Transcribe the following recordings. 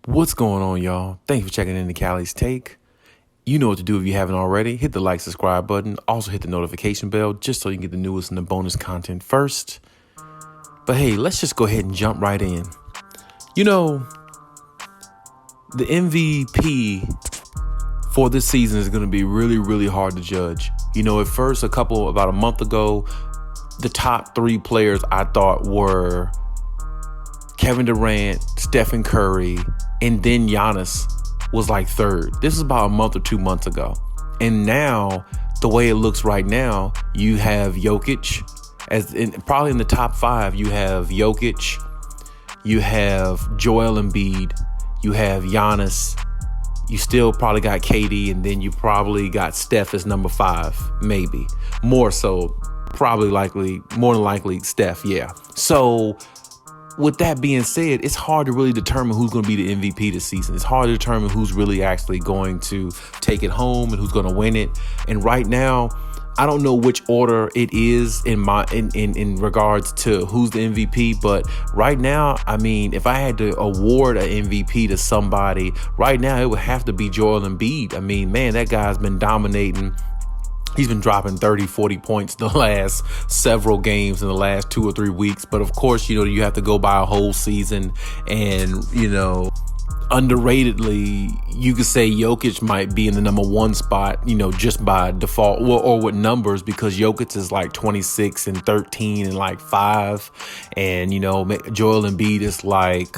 What's going on, y'all? Thank you for checking in to Khaliis Take. You know what to do if you haven't already. Hit the like, subscribe button. Also hit the notification bell just so you can get the newest and the bonus content first. But hey, let's just go ahead and jump right in. You know, the MVP for this season is going to be really, really hard to judge. You know, at first, about a month ago, the top three players I thought were Kevin Durant, Stephen Curry, and then Giannis was like third. This is about a month or 2 months ago. And now, the way it looks right now, you have Jokic, probably in the top five. You have Jokic, you have Joel Embiid, you have Giannis, you still probably got KD, and then you probably got Steph as number five, maybe. More so, more than likely Steph, yeah. So, with that being said, it's hard to really determine who's going to be the MVP this season. It's hard to determine who's really actually going to take it home and who's going to win it. And right now, I don't know which order it is in regards to who's the MVP. But right now, I mean, if I had to award an MVP to somebody right now, it would have to be Joel Embiid. I mean, man, that guy's been dominating. He's been dropping 30, 40 points the last several games in the last 2 or 3 weeks. But of course, you know, you have to go by a whole season. And, you know, underratedly, you could say Jokic might be in the number one spot, you know, just by default or with numbers, because Jokic is like 26 and 13 and like 5. And, you know, Joel Embiid is like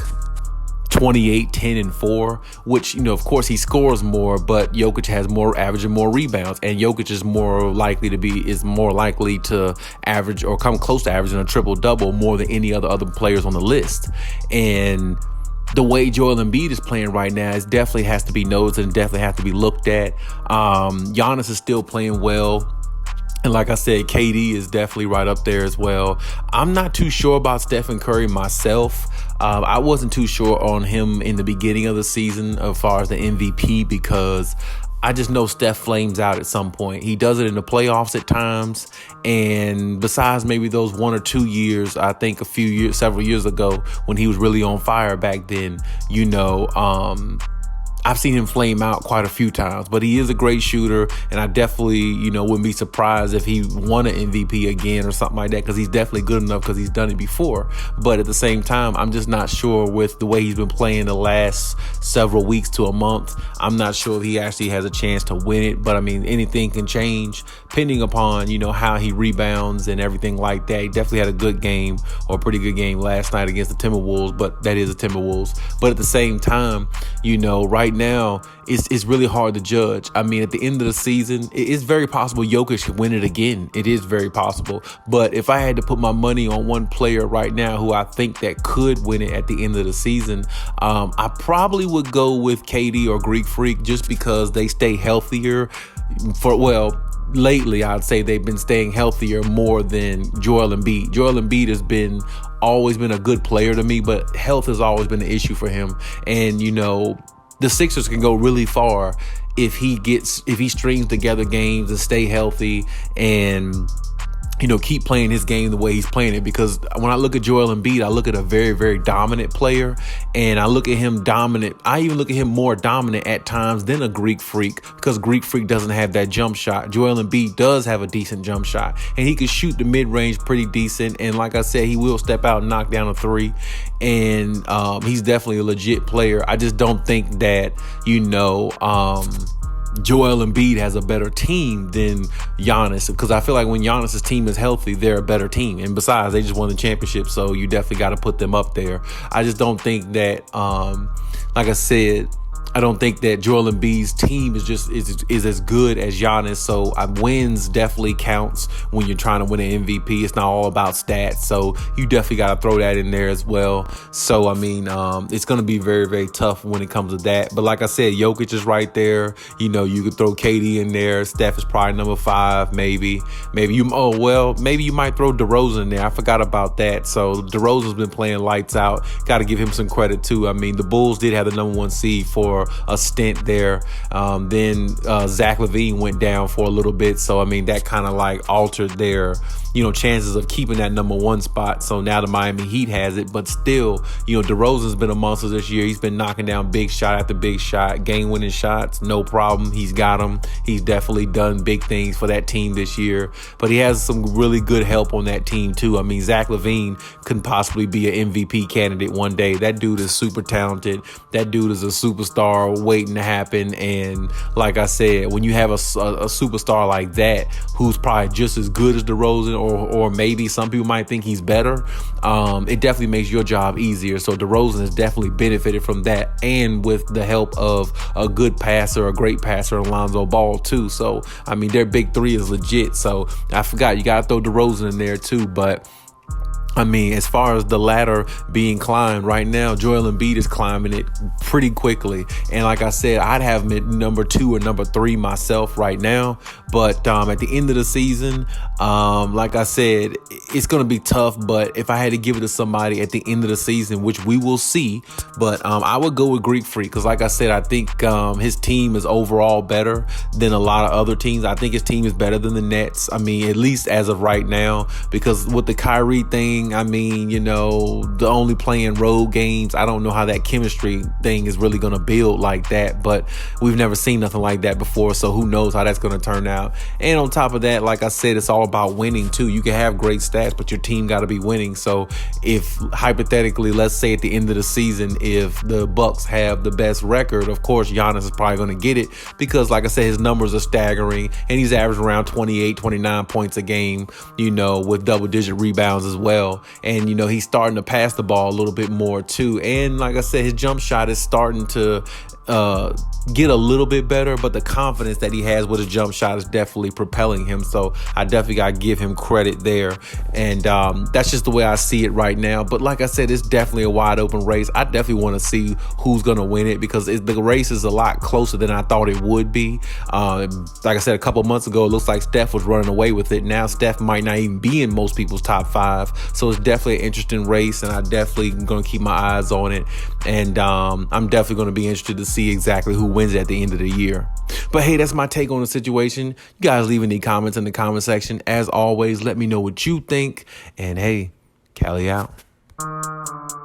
28, 10, and 4, which, you know, of course he scores more, but Jokic has more average and more rebounds, and Jokic is more likely to average or come close to averaging a triple-double more than any other players on the list. And the way Joel Embiid is playing right now is definitely has to be noticed and definitely has to be looked at. Giannis is still playing well. And like I said, KD is definitely right up there as well. I'm not too sure about Stephen Curry myself. I wasn't too sure on him in the beginning of the season as far as the MVP, because I just know Steph flames out at some point. He does it in the playoffs at times. And besides maybe those 1 or 2 years, I think several years ago when he was really on fire back then, you know, I've seen him flame out quite a few times, but he is a great shooter, and I definitely, you know, wouldn't be surprised if he won an MVP again or something like that, because he's definitely good enough because he's done it before. But at the same time, I'm just not sure with the way he's been playing the last several weeks to a month. I'm not sure if he actually has a chance to win it, but I mean, anything can change depending upon, you know, how he rebounds and everything like that. He definitely had a good game, or a pretty good game last night against the Timberwolves, but that is the Timberwolves. But at the same time, you know, right now it's really hard to judge. I mean, at the end of the season, it is very possible Jokic could win it again. It is very possible. But if I had to put my money on one player right now who I think that could win it at the end of the season, I probably would go with KD or Greek Freak, just because they stay healthier lately. I'd say they've been staying healthier more than Joel Embiid. Joel Embiid has always been a good player to me, but health has always been an issue for him. And, you know, the Sixers can go really far if he strings together games and stay healthy and, you know, keep playing his game the way he's playing it. Because when I look at Joel Embiid, I look at a very, very dominant player, and I look at him dominant. I even look at him more dominant at times than a Greek Freak, because Greek Freak doesn't have that jump shot. Joel Embiid does have a decent jump shot, and he can shoot the mid-range pretty decent. And like I said, he will step out and knock down a three, and he's definitely a legit player. I just don't think that, you know, Joel Embiid has a better team than Giannis, because I feel like when Giannis's team is healthy, they're a better team. And besides, they just won the championship, so you definitely got to put them up there. I just don't think that, like I said, I don't think that Joel Embiid's team is as good as Giannis. So wins definitely counts when you're trying to win an MVP. It's not all about stats. So you definitely got to throw that in there as well. So, I mean, it's going to be very, very tough when it comes to that. But like I said, Jokic is right there. You know, you could throw KD in there. Steph is probably number 5, maybe. Maybe you might throw DeRozan in there. I forgot about that. So DeRozan's been playing lights out. Got to give him some credit too. I mean, the Bulls did have the number 1 seed for for a stint there. Then Zach LaVine went down for a little bit. So, I mean, that kind of like altered their, chances of keeping that number one spot. So now the Miami Heat has it. But still, DeRozan's been a monster this year. He's been knocking down big shot after big shot, game-winning shots, no problem. He's got them. He's definitely done big things for that team this year. But he has some really good help on that team, too. I mean, Zach LaVine can possibly be an MVP candidate one day. That dude is super talented. That dude is a superstar waiting to happen. And like I said, when you have a superstar like that, who's probably just as good as DeRozan, or maybe some people might think he's better, it definitely makes your job easier. So DeRozan has definitely benefited from that, and with the help of a good passer, a great passer, Alonzo Ball too. So, I mean, their big three is legit. So I forgot, you got to throw DeRozan in there too. But I mean, as far as the ladder being climbed right now, Joel Embiid is climbing it pretty quickly. And like I said, I'd have him at number 2 or number 3 myself right now. But at the end of the season, like I said, it's going to be tough. But if I had to give it to somebody at the end of the season, which we will see, but I would go with Greek Freak. Because like I said, I think his team is overall better than a lot of other teams. I think his team is better than the Nets. I mean, at least as of right now, because with the Kyrie thing, I mean, the only playing road games, I don't know how that chemistry thing is really going to build like that, but we've never seen nothing like that before, so who knows how that's going to turn out. And on top of that, like I said, it's all about winning too. You can have great stats, but your team got to be winning. So if hypothetically, let's say at the end of the season, if the Bucks have the best record, of course, Giannis is probably going to get it because, like I said, his numbers are staggering, and he's averaging around 28, 29 points a game, with double-digit rebounds as well. And, he's starting to pass the ball a little bit more too. And like I said, his jump shot is starting to get a little bit better, but the confidence that he has with his jump shot is definitely propelling him. So I definitely got to give him credit there. And that's just the way I see it right now. But like I said, it's definitely a wide open race. I definitely want to see who's going to win it because the race is a lot closer than I thought it would be. Like I said, a couple months ago, it looks like Steph was running away with it. Now Steph might not even be in most people's top 5. So it's definitely an interesting race, and I definitely going to keep my eyes on it. And I'm definitely going to be interested to see exactly who wins at the end of the year. But hey, that's my take on the situation. You guys leave any comments in the comment section. As always, let me know what you think. And hey, Khaliis out.